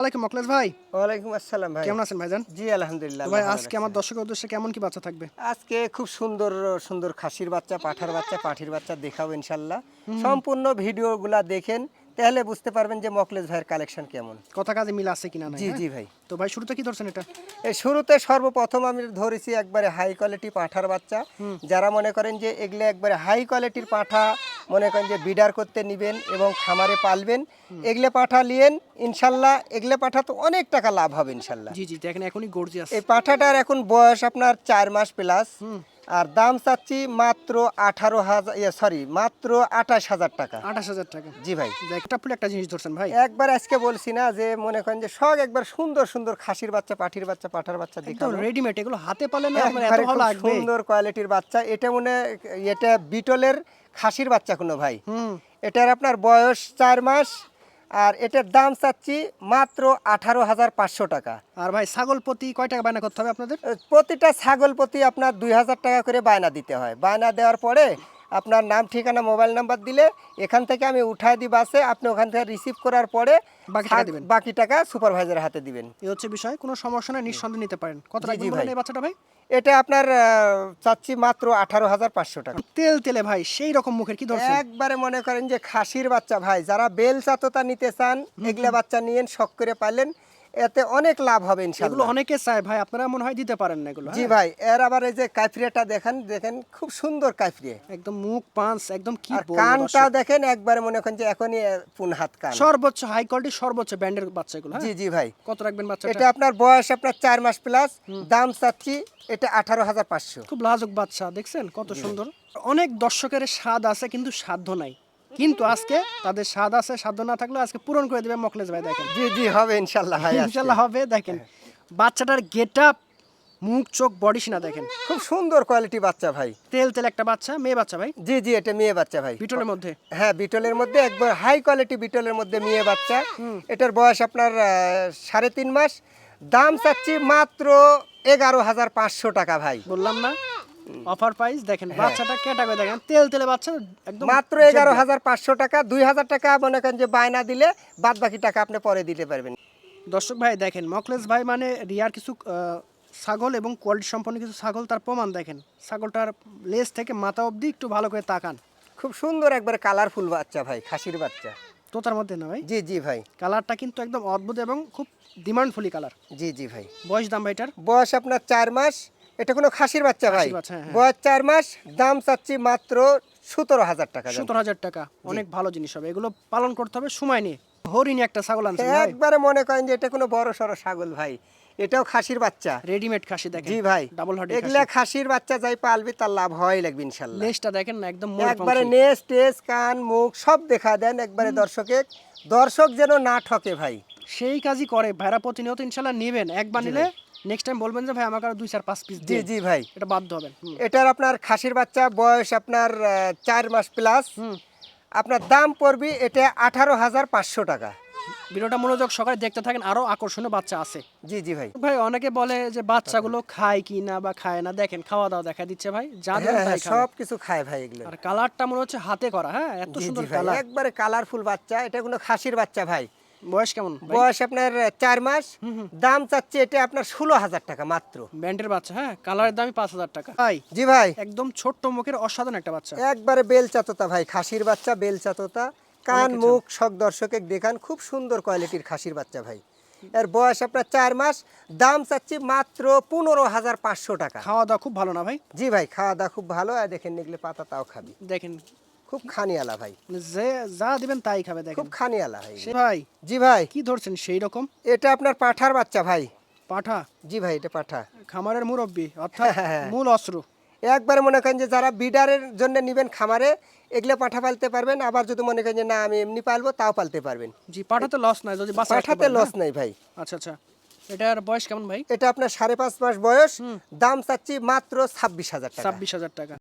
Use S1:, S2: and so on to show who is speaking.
S1: ওয়ালাইকুম মকলেস ভাই।
S2: ওয়ালাইকুম আসসালাম ভাই।
S1: কেমন আছেন ভাইজান?
S2: জি আলহামদুলিল্লাহ।
S1: ভাই
S2: ভালো
S1: আজকে
S2: আছি।
S1: আমার দর্শকের উদ্দেশ্যে কেমন কি বাচ্চা থাকবে?
S2: আজকে খুব সুন্দর সুন্দর খাসির বাচ্চা, পাঠার বাচ্চা, পাঠির বাচ্চা দেখাবো ইনশাল্লাহ।
S1: হুম।
S2: সম্পূর্ণ ভিডিওগুলা দেখেন, তাহলে বুঝতে পারবেন যে মকলেস ভাইয়ের কালেকশন কেমন।
S1: কথা কাজে মিল আছে কিনা নাই?
S2: জি
S1: হ্যাঁ?
S2: জি ভাই।
S1: তো ভাই শুরুতে কি ধরছেন এটা?
S2: এই শুরুতে সর্বপ্রথম আমি ধরেছি একবারে হাই কোয়ালিটি পাঠার বাচ্চা।
S1: হুম।
S2: যারা মনে করেন যে এগুলো একবারে হাই কোয়ালিটির পাঠা মনে করেন যে বিডার করতে নিবেন এবং খামারে পালবেন, এগুলো পাঠা লিয়েন ইনশাল্লাহ। এগুলো পাঠা তো অনেক টাকা লাভ হবে ইনশাল্লাহ।
S1: জি দেখেন এখনই গর্জিয়াস।
S2: এই পাঠাটার এখন বয়স আপনার 4 মাস প্লাস। আর দাম চাচ্ছি মাত্র 18,000 মাত্র 28,000 টাকা।
S1: 28,000 টাকা।
S2: জি ভাই।
S1: একটা ফুল একটা জিনিস ধরছেন ভাই।
S2: একবার আজকে বলছি না যে মনে করেন যে সব একবার সুন্দর সুন্দর খাসির বাচ্চা, পাঠির বাচ্চা, পাঠার বাচ্চা
S1: একদম
S2: দেখাবো।
S1: রেডিমেড, এগুলো হাতে পালে না আপনার এত
S2: একবারে
S1: ভালো
S2: খুব
S1: লাগবে।
S2: সুন্দর কোয়ালিটির বাচ্চা। এটা এটা বিটলের খাসির বাচ্চা কোনো ভাই।
S1: হুম।
S2: এটার আপনার বয়স 4 মাস। আর এটার দাম চাচ্ছি মাত্র 18,500 টাকা।
S1: আর ভাই ছাগল প্রতি কয় টাকা বায়না করতে হবে আপনাদের?
S2: প্রতিটা ছাগল প্রতি আপনার 2,000 টাকা করে বায়না দিতে হয়। বায়না দেওয়ার পরে আপনার নাম, ঠিকানা, মোবাইল নাম্বার দিলে এখান থেকে আমি উঠায় দিই বাসে। আপনি ওখান থেকে রিসিভ করার পরে
S1: বাকি টাকা দিবেন।
S2: বাকি টাকা সুপারভাইজারের হাতে দিবেন।
S1: এই হচ্ছে বিষয়, কোনো সমস্যা নাই, নিঃসন্দেহে নিতে পারেন। কত
S2: জি,
S1: রাখবেন
S2: জি
S1: বলেন
S2: ভাই।
S1: এই বাচ্চাটা ভাই?
S2: এটা আপনার চাচ্ছি মাত্র 18,500 টাকা।
S1: তেল তেলে ভাই সেই রকম মুখের কি ধরছেন?
S2: একবারে মনে করেন যে খাসির বাচ্চা ভাই, যারা বেল চাততা নিতে চান এগুলা বাচ্চা নিয়েন, শখ করে পালেন, এতে অনেক লাভ হবে
S1: এগুলো
S2: ইনশাআল্লাহ।
S1: অনেকে চায় ভাই, আপনারা মনে হয় দিতে পারেন না এগুলো।
S2: জি
S1: হ্যাঁ?
S2: ভাই। এর আবার এই যে কাফরিয়াটা দেখেন, দেখেন খুব সুন্দর কাফরিয়া।
S1: একদম মুখ পাঁচ একদম কি
S2: আর
S1: বলবো
S2: কানটা
S1: দর্শক।
S2: দেখেন, একবারে মনে করেন যে এখনই পুন হাত কান।
S1: সর্বোচ্চ হাই কোয়ালিটি সর্বোচ্চ ব্র্যান্ডের বাচ্চা এগুলো। হ্যাঁ?
S2: জি জি ভাই।
S1: কত রাখবেন বাচ্চাটা?
S2: এটা আপনার বয়স আপনার 4 মাস প্লাস। দাম চাচ্ছি এটা 18,500।
S1: খুব লাজুক বাচ্চা, দেখছেন কত সুন্দর। অনেক দর্শকের স্বাদ আছে কিন্তু সাধ্য নাই, কিন্তু আজকে তাদের স্বাদ আছে, সাধ্য না থাকলে আজকে পূরণ করে দিবে মকলেস ভাই। দেখেন
S2: জি জি হবে ইনশাল্লাহ ভাই। আজকে
S1: ইনশাল্লাহ হবে। দেখেন বাচ্চাটার গেটআপ, মুখ, চোখ, বডি সিনা দেখেন।
S2: খুব সুন্দর কোয়ালিটি বাচ্চা ভাই।
S1: তেল তেল একটা বাচ্চা, মেয়ে বাচ্চা ভাই,
S2: জি জি এটা মেয়ে বাচ্চা ভাই।
S1: বিটলের মধ্যে।
S2: হ্যাঁ বিটলের মধ্যে একবার হাই কোয়ালিটি বিটলের মধ্যে মেয়ে বাচ্চা। এটার বয়স আপনার 3.5 মাস। দাম চাচ্ছি মাত্র 11,500 টাকা ভাই।
S1: বললাম না অফার প্রাইস। দেখেন বাচ্চাটা ক্যাটাগরি দেখেন, তেল তেলে বাচ্চা একদম
S2: মাত্র 11,500 টাকা। 2,000 টাকা মনে করেন যে বায়না দিলে বাদ বাকি টাকা আপনি পরে দিতে পারবেন।
S1: দর্শক ভাই দেখেন মকলেস ভাই মানে রিয়ার কিছু ছাগল এবং কোয়ালিটি সম্পন্ন কিছু ছাগল তার প্রমাণ দেখেন। ছাগলটার লেজ থেকে মাথা অবধি একটু ভালো করে তাকান।
S2: খুব সুন্দর একবার কালারফুল বাচ্চা ভাই, খাসির বাচ্চা।
S1: তোতার মধ্যে না ভাই?
S2: জি জি ভাই।
S1: কালারটা কিন্তু একদম অদ্ভুত এবং খুব ডিমান্ডফুলি কালার।
S2: জি জি ভাই।
S1: বয়স দাম ভাই এটার?
S2: বয়স আপনার 4 মাস। এটা কোনো খাসির বাচ্চা ভাই।
S1: খাসির বাচ্চা, হ্যাঁ।
S2: বয়স 4 মাস। দাম চাচ্ছি মাত্র 17,000 টাকা।
S1: 17,000 টাকা। অনেক ভালো জিনিস হবে, এগুলো পালন করতে হবে সময় নিয়ে। হরিণী একটা ছাগল আনছেন ভাই,
S2: একবারে মনে করেন যে এটা কোনো বড় সড়ো ছাগল ভাই। এটাও খাসির বাচ্চা।
S1: রেডিমেড খাসি দেখেন।
S2: জি ভাই।
S1: ডাবল হার্ডি
S2: এগুলা খাসির বাচ্চা যাই পালবি তার লাভ হয় লাগবে ইনশাল্লাহ।
S1: লেজটা দেখেন না একদম ময়ূর
S2: একবারে
S1: পঙ্খী।
S2: নেস টেস কান মুখ সব দেখা দেন একবারে দর্শক যেন না ঠকে ভাই।
S1: সেই কাজই করে ভাইরা, প্রতিনিয়ত ইনশাল্লাহ নেবেন। একবার নিলে নেক্সট টাইম বলবেন যে ভাই আমাকে আরো 2-4-5 পিস
S2: জি
S1: দিন।
S2: জি ভাই।
S1: এটা বাধ্য হবেন।
S2: এটার আপনার খাসির বাচ্চা বয়স আপনার 4 মাস প্লাস। আপনার দাম পড়বে এটা 18,500 টাকা।
S1: ভিডিওটা মনোযোগ সহকারে দেখতে থাকেন, আরো আকর্ষণীয় বাচ্চা আছে।
S2: জি জি ভাই।
S1: ভাই অনেকে বলে যে বাচ্চাগুলো খায় কি না বা খায় না, দেখেন খাওয়া দাওয়া দেখা দিচ্ছে ভাই, যা দেন তাই খায়।
S2: সব কিছু খায় ভাই এগুলো।
S1: আর কালারটা মনে হচ্ছে হাতে করা। হ্যাঁ, এত
S2: জি
S1: সুন্দর
S2: জি ভাই।
S1: কালার।
S2: একবারে কালারফুল বাচ্চা। এটা কোনো খাসির বাচ্চা ভাই।
S1: বয়স কেমন ভাই?
S2: বয়স আপনার 4 মাস। দাম চাচ্ছে এটা আপনার 16,000 টাকা মাত্র।
S1: ব্যান্ডের বাচ্চা, হ্যাঁ, কালারের দামই 5,000 টাকা ভাই।
S2: জি ভাই।
S1: একদম ছোট্ট মুখের অসাধারণ একটা বাচ্চা।
S2: একবারে বেল চাততা ভাই, খাসির বাচ্চা বেল চাততা। কান মুখ সব দর্শকে দেখান, খুব সুন্দর কোয়ালিটির খাসির বাচ্চা ভাই। এর বয়স আপনার 4 মাস। দাম চাচ্ছি মাত্র 15,500 টাকা।
S1: খাওয়া দাওয়া খুব ভালো না ভাই?
S2: জি ভাই, খাওয়া দাওয়া খুব ভালো। আর দেখেন নিগলে পাতা তাও খাবি।
S1: দেখেন
S2: খুব খানিয়ালা ভাই।
S1: যে যা দিবেন তাই খাবে। দেখেন
S2: খুব খানিয়ালা ভাই।
S1: সে ভাই
S2: জি ভাই।
S1: কি ধরছেন সেই রকম?
S2: এটা আপনার পাঠার বাচ্চা ভাই।
S1: পাঠা?
S2: জি ভাই এটা পাঠা।
S1: খামারের মুরব্বি অর্থাৎ মূল অস্ত্র।
S2: একবারে মনে করেন যে যারা বিডারের জন্য নিবেন খামারে, এগুলো পাঠা পালতে পারবেন। আবার যদি মনে করেন যে না আমি এমনি পালবো, তাও পালতে পারবেন।
S1: জি, পাঠাতে লস নাই যদি বাচ্চা রাখতে
S2: পাঠাতে
S1: পারেন,
S2: লস
S1: হ্যাঁ?
S2: নাই ভাই।
S1: আচ্ছা আচ্ছা। এটার বয়স কেমন ভাই?
S2: এটা আপনার 5.5 মাস বয়স। দাম চাচ্ছি মাত্র 26,000 টাকা।
S1: 26,000 টাকা।